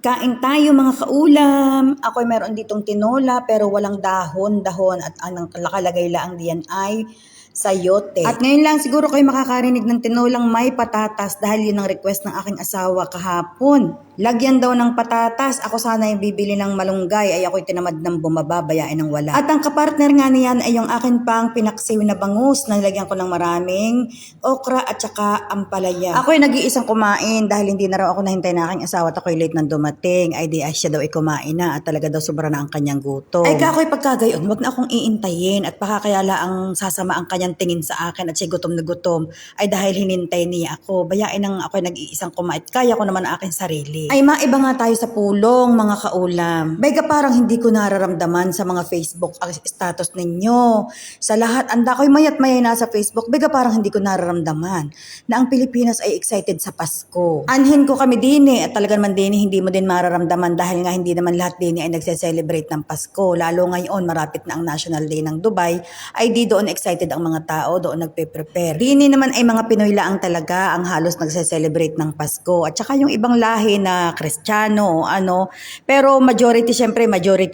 Kain tayo mga kaulam. Ako'y meron ditong tinola pero walang dahon at ang nakalagay lang diyan ay sayote. At ngayon lang siguro kayo makakarinig ng tinolang may patatas dahil yun ang request ng aking asawa kahapon. Lagyan daw ng patatas. Ako sana yung bibili ng malunggay ay ako'y tinamad ng bumaba, bayain ng wala. At ang kapartner nga niyan ay yung akin pang pinaksiw na bangus na nilagyan ko ng maraming okra at saka ampalaya. Ako'y nag-iisang kumain dahil hindi na raw ako nahintay na aking asawa at ako'y late nang dumating. Ay di ay siya daw ay kumain na at talaga daw sobra na ang kanyang gutom. Ay ako'y pagkagayon, wag na akong iintayin at baka kaya ang sasama ang kanyang tingin sa akin at siya gutom na gutom ay dahil hinintay niya ako. Bayain ng ako'y nag-iisang kumain. Kaya ko naman ang aking sarili. Ay maiba nga tayo sa pulong mga kaulam. Bayga parang hindi ko nararamdaman sa mga Facebook status ninyo. Sa lahat, anda ko'y mayat-maya nasa Facebook, bayga parang hindi ko nararamdaman na ang Pilipinas ay excited sa Pasko. Anhin ko kami din at talaga naman din hindi mo din mararamdaman dahil nga hindi naman lahat din ay nagse-celebrate ng Pasko. Lalo ngayon, marapit na ang National Day ng Dubai, ay di doon excited ang mga tao, doon nagpe-prepare. Dini naman ay mga Pinoy laang talaga ang halos nagse-celebrate ng Pasko. At saka yung ibang lahi na Kristiyano o ano, pero majority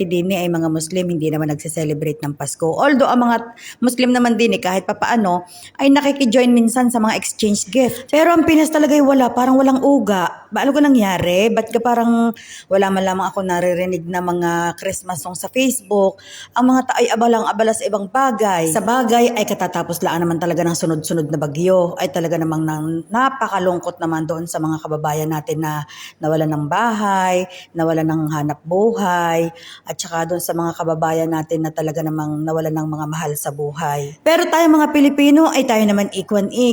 din ay mga Muslim, hindi naman nagse-celebrate ng Pasko. Although ang mga Muslim naman din kahit papaano ay nakikijoin minsan sa mga exchange gift. Pero ang Pinas talaga ay wala, parang walang uga. Ano ko nangyari? Ba't ka parang wala man lamang ako naririnig na mga Christmas song sa Facebook? Ang mga tao ay abalang-abala sa ibang bagay. Sa bagay ay katatapos lang naman talaga ng sunod-sunod na bagyo. Ay talaga namang napakalungkot naman doon sa mga kababayan natin na nawalan ng bahay, nawalan ng hanap buhay, at saka doon sa mga kababayan natin na talaga namang nawalan ng mga mahal sa buhay. Pero tayo mga Pilipino ay tayo naman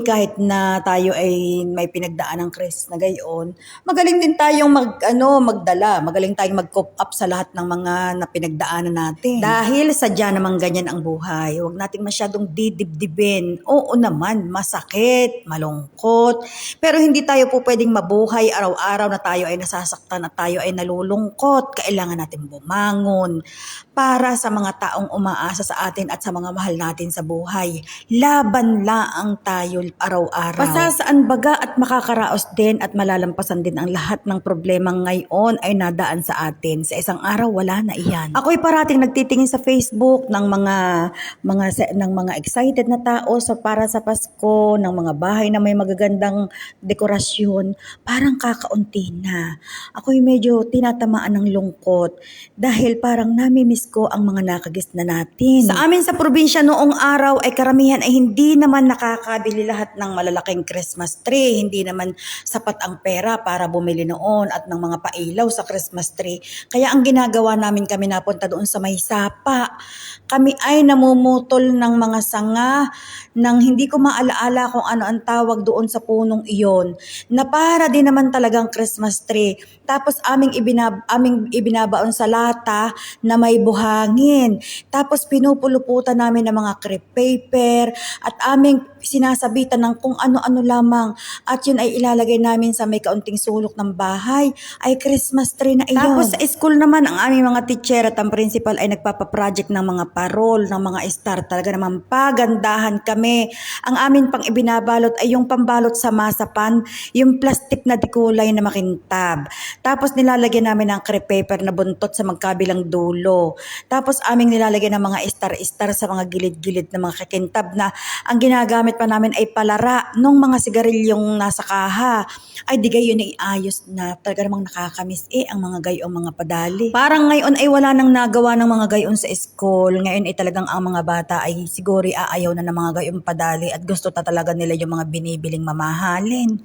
kahit na tayo ay may pinagdaan ng Chris na gayon. Magaling din tayong magdala, magaling tayong mag-cope up sa lahat ng mga napinagdaanan natin. Dahil sadya namang ganyan ang buhay. Huwag nating masyadong didibdibin. Oo naman, masakit, malungkot, pero hindi tayo po pwedeng mabuhay araw-araw na tayo ay nasasaktan at tayo ay nalulungkot. Kailangan natin bumangon para sa mga taong umaasa sa atin at sa mga mahal natin sa buhay. Laban laang tayo araw-araw. Pasasaan baga at makakaraos din at malalampasan din ang lahat ng problema ngayon ay nadaan sa atin. Sa isang araw wala na iyan. Ako'y parating nagtitingin sa Facebook ng mga excited na tao para sa Pasko, ng mga bahay na may magagandang dekorasyon. Parang kakaunti na. Ako'y medyo tinatamaan ng lungkot dahil parang namimiss ko ang mga nakagis na natin. Sa amin sa probinsya noong araw ay karamihan ay hindi naman nakakabili lahat ng malalaking Christmas tree. Hindi naman sapat ang pera para bumili noon at ng mga pailaw sa Christmas tree. Kaya ang ginagawa namin, kami napunta doon sa may sapa. Kami ay namumutol ng mga sanga nang hindi ko maalaala kung ano ang tawag doon sa punong iyon na para din naman talagang Christmas tree. Tapos aming ibinabaon sa lata na may buhangin. Tapos pinupuluputan namin ng mga crepe paper at aming sinasabitan ng kung ano-ano lamang. At yun ay ilalagay namin sa may kaunting sulok ng bahay. Ay Christmas tree na iyon. Tapos sa school naman, ang aming mga teacher at ang principal ay nagpapaproject ng mga parol, ng mga star. Talaga naman pagandahan kami. Ang amin pang ibinabalot ay yung pambalot sa masapan, yung plastic na dikulay na makintab. Tapos nilalagyan namin ng crepe paper na buntot sa magkabilang dulo. Tapos aming nilalagyan ng mga star-star sa mga gilid-gilid na mga kakintab na ang ginagamit pa namin ay palara nung mga sigarilyong nasa kaha. Ay di gayon ay ayos na. Talaga namang nakakamiss ang mga gayong mga padali. Parang ngayon ay wala nang nagawa ng mga gayon sa school. Ngayon ay talagang ang mga bata ay siguro aayaw na ng mga gayong padali at gusto talaga nila yung mga binibiling mamahalin.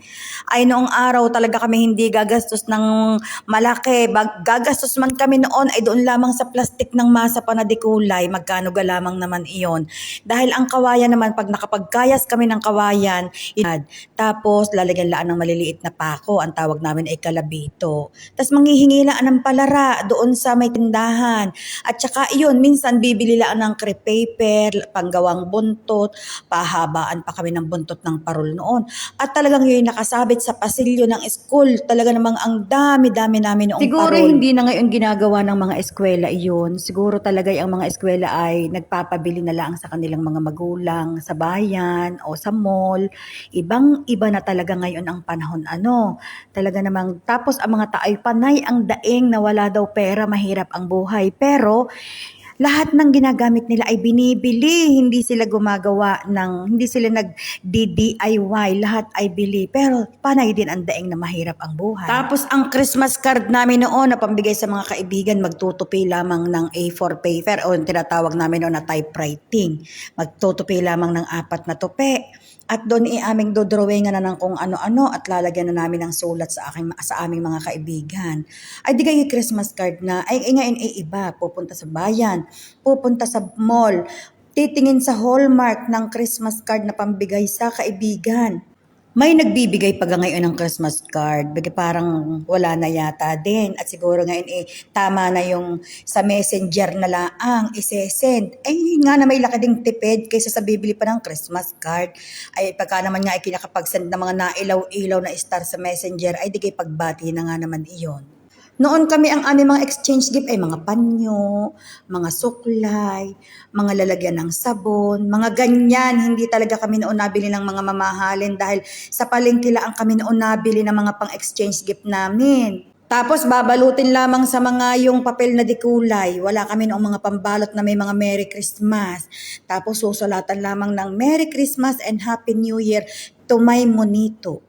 Ay noong araw talaga kami hindi gagastos ng malaki. Gagastos man kami noon ay doon lamang sa plastic ng masa pa na dikulay. Magkano ga lamang naman iyon. Dahil ang kawayan naman, pag nakapagkayas kami ng kawayan, tapos lalagyan laan ng maliliit na pako. Ang tawag namin ay kalabito. Tapos manghihingi laan ng palara doon sa may tindahan. At saka iyon, minsan bibili laan ng crepe paper, panggawang buntot, pahabaan pa kami ng buntot ng parol noon. At talagang yun nakasabit sa pasilyo ng school. Talaga namang namang ang dami-dami namin noong Siguro parol. hindi na ngayon ginagawa ng mga eskwela iyon. Siguro talaga ang mga eskwela ay nagpapabili na lang sa kanilang mga magulang sa bayan o sa mall. Ibang-iba na talaga ngayon ang panahon. Talaga namang tapos ang mga tao ay panay ang daing na wala daw pera, mahirap ang buhay. Pero lahat ng ginagamit nila ay binibili, hindi sila hindi sila nag-DIY, lahat ay bili. Pero panay din ang daing na mahirap ang buhay. Tapos ang Christmas card namin noon na pambigay sa mga kaibigan, magtutupi lamang ng A4 paper o yung tinatawag namin noon na typewriting. Magtutupi lamang ng 4 na tupi. At doon aming dodrawingan na ng kung ano-ano at lalagyan na namin ng sulat sa aming mga kaibigan. Ay di kayo Christmas card na, ay ngayon ay iba, pupunta sa bayan, pupunta sa mall, titingin sa hallmark ng Christmas card na pambigay sa kaibigan. May nagbibigay pa ngayon ng Christmas card, parang wala na yata din. At siguro ngayon tama na yung sa messenger na laang isesend. Ay yun nga na may laki ding tipid kaysa sa bibili pa ng Christmas card. Ay pagka naman nga kinakapag-send ng mga nailaw-ilaw na star sa messenger, ay di kay pagbati na nga naman iyon. Noon kami ang aming mga exchange gift ay mga panyo, mga suklay, mga lalagyan ng sabon, mga ganyan. Hindi talaga kami noon nabili ng mga mamahalin dahil sa palengke lang kami noon nabili ng mga pang-exchange gift namin. Tapos babalutin lamang sa mga yung papel na dikulay. Wala kami noong mga pambalot na may mga Merry Christmas. Tapos susulatan lamang ng Merry Christmas and Happy New Year to my monito.